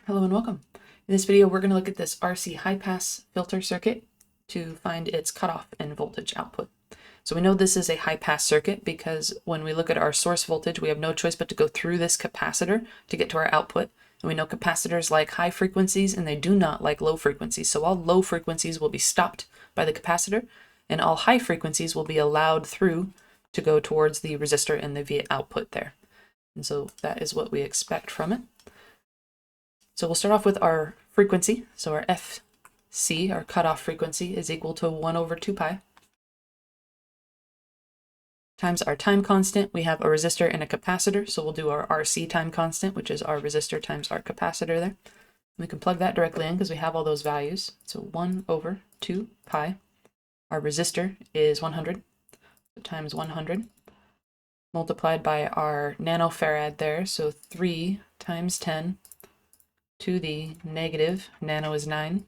Hello and welcome. In this video, we're going to look at this RC high pass filter circuit to find its cutoff and voltage output. So we know this is a high pass circuit because when we look at our source voltage, we have no choice but to go through this capacitor to get to our output. And we know capacitors like high frequencies and they do not like low frequencies. So all low frequencies will be stopped by the capacitor and all high frequencies will be allowed through to go towards the resistor and the V output there. And so that is what we expect from it. So we'll start off with our frequency. So our FC, our cutoff frequency, is equal to 1 over 2 pi times our time constant. We have a resistor and a capacitor, so we'll do our RC time constant, which is our resistor times our capacitor there. We can plug that directly in because we have all those values. So 1 over 2 pi. Our resistor is 100, so times 100, multiplied by our nanofarad there, so 3 times 10 to the negative, nano is 9,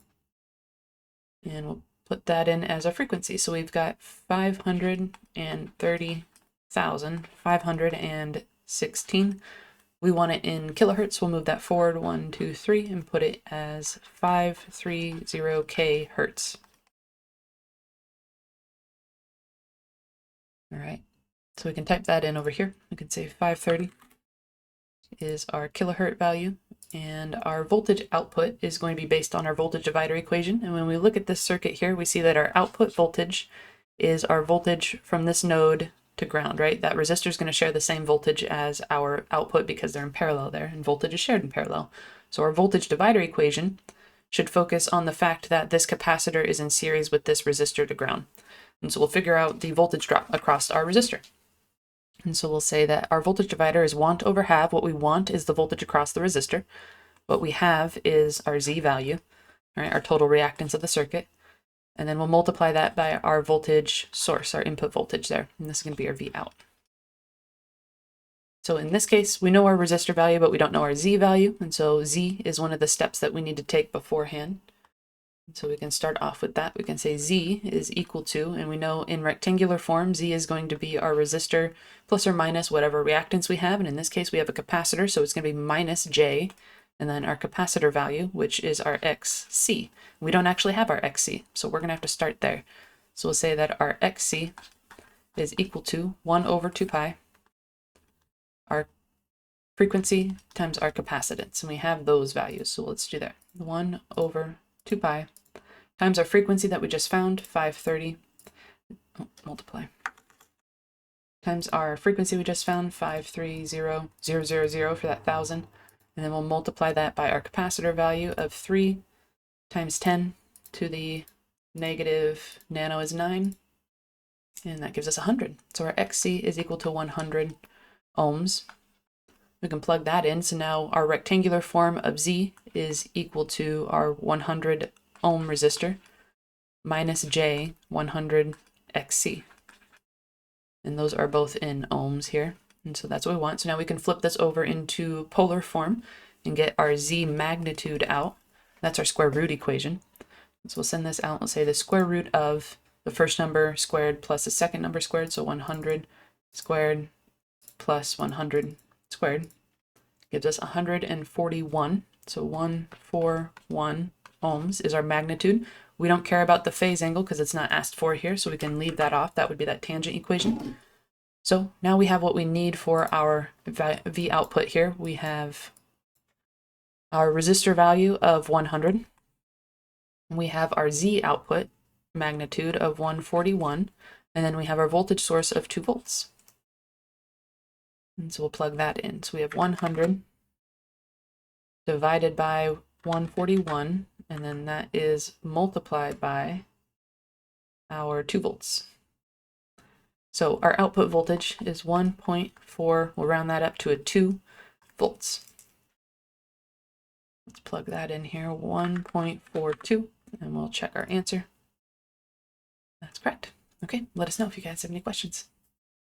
and we'll put that in as a frequency. So we've got 530,516. We want it in kilohertz. We'll move that forward 1, 2, 3 and put it as 530 hertz. All right, so we can type that in over here. We can say 530 is our kilohertz value, and our voltage output is going to be based on our voltage divider equation. And when we look at this circuit here, we see that our output voltage is our voltage from this node to ground, right? That resistor is going to share the same voltage as our output because they're in parallel there, and voltage is shared in parallel. So our voltage divider equation should focus on the fact that this capacitor is in series with this resistor to ground. And so we'll figure out the voltage drop across our resistor. And so we'll say that our voltage divider is want over have. What we want is the voltage across the resistor. What we have is our Z value, right, our total reactance of the circuit. And then we'll multiply that by our voltage source, our input voltage there. And this is going to be our V out. So in this case, we know our resistor value, but we don't know our Z value. And so Z is one of the steps that we need to take beforehand. So we can start off with that. We can say Z is equal to, and we know in rectangular form, Z is going to be our resistor plus or minus whatever reactance we have. And in this case, we have a capacitor, so it's going to be minus J, and then our capacitor value, which is our XC. We don't actually have our XC, so we're going to have to start there. So we'll say that our XC is equal to 1 over 2 pi, our frequency times our capacitance. And we have those values, so let's do that. 1 over 2 pi times our frequency that we just found, 530, multiply, times our frequency we just found, 530,000 for that 1,000, and then we'll multiply that by our capacitor value of 3 times 10 to the negative, nano is 9, and that gives us 100. So our XC is equal to 100 ohms. We can plug that in, so now our rectangular form of Z is equal to our 100 ohm resistor minus J 100 XC. And those are both in ohms here, and so that's what we want. So now we can flip this over into polar form and get our Z magnitude out. That's our square root equation. So we'll send this out. We'll say the square root of the first number squared plus the second number squared, so 100 squared plus 100 squared gives us 141. So 141 ohms is our magnitude. We don't care about the phase angle because it's not asked for here, so we can leave that off. That would be that tangent equation. So now we have what we need for our V output here. We have our resistor value of 100. We have our Z output magnitude of 141, and then we have our voltage source of 2 volts. And so we'll plug that in. So we have 100 divided by 141, and then that is multiplied by our 2 volts. So our output voltage is 1.4, we'll round that up to a 2 volts. Let's plug that in here, 1.42, and we'll check our answer. That's correct. Okay, let us know if you guys have any questions.